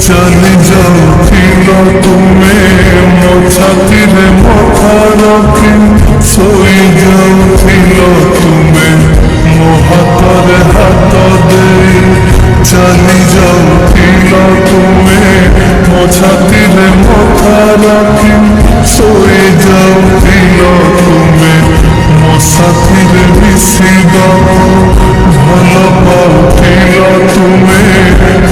चली जाऊथिल तुमे मो छाती रे मथा रखी सोई जाऊथिल तुमे मो हाथ रे हाथ दे चली जाऊथिल तुमे मो छाती रे मथा रखी सोई जाऊथिल तुमे मो साथी रे मिसी भल पाउथिल तुमे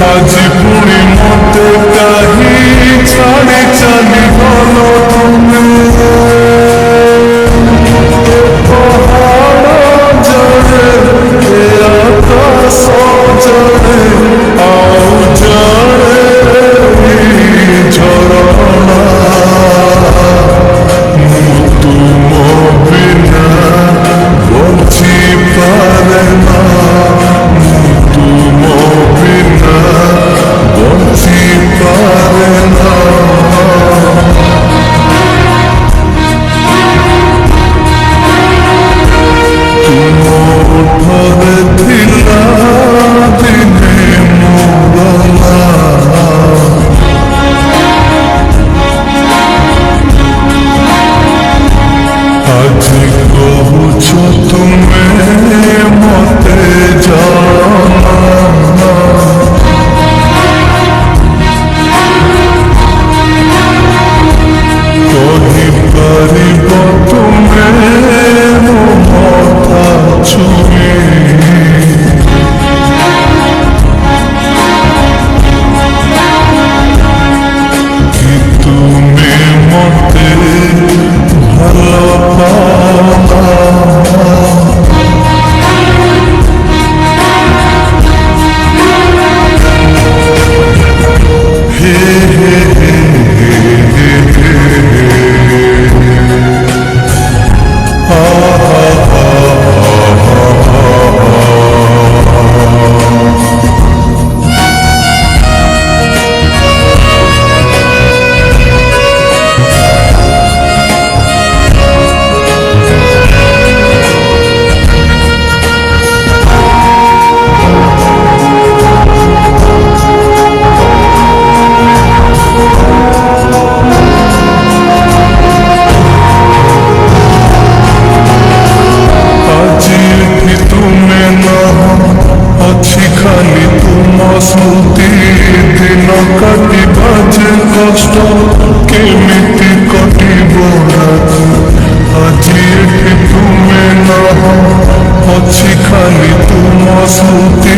आज पुणी मते कहीं छाड़ी चली भल तुमे पहाड़ जड़े आकाश जड़े आउ जड़े झरणा तुम बिना बची पारे ना तुम बिना बची पारे ना तुम उठरे थिला दिने मोरना आज कहुछ तुमे मते जाना कही पारिब तुमे मो मथा छुई कि तुमे मते भल पावा खाली तुम स्मृति दिन कटी बाजे कष्ट केमिति कटिब आज एठी तुमे नह अच्छी खाली तुम स्मृति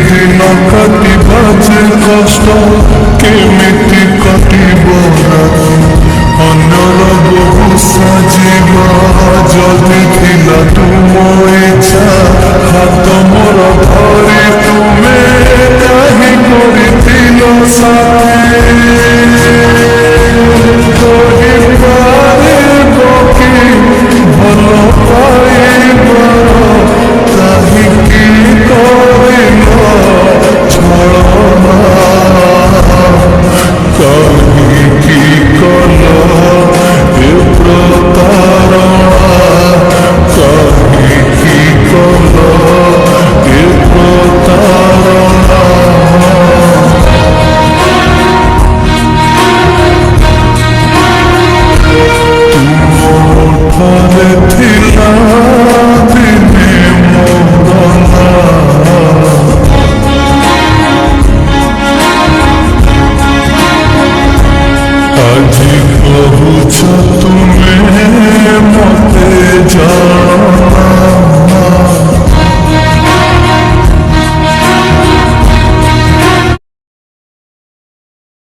दिन कटी बाजे कष्ट केमिति कटिब अन्यर बहु साजिबा जदि थिला तुम इच्छा हाथ मोर धरी तुमे সাথী কহিবারে বকি ভাল পাইবার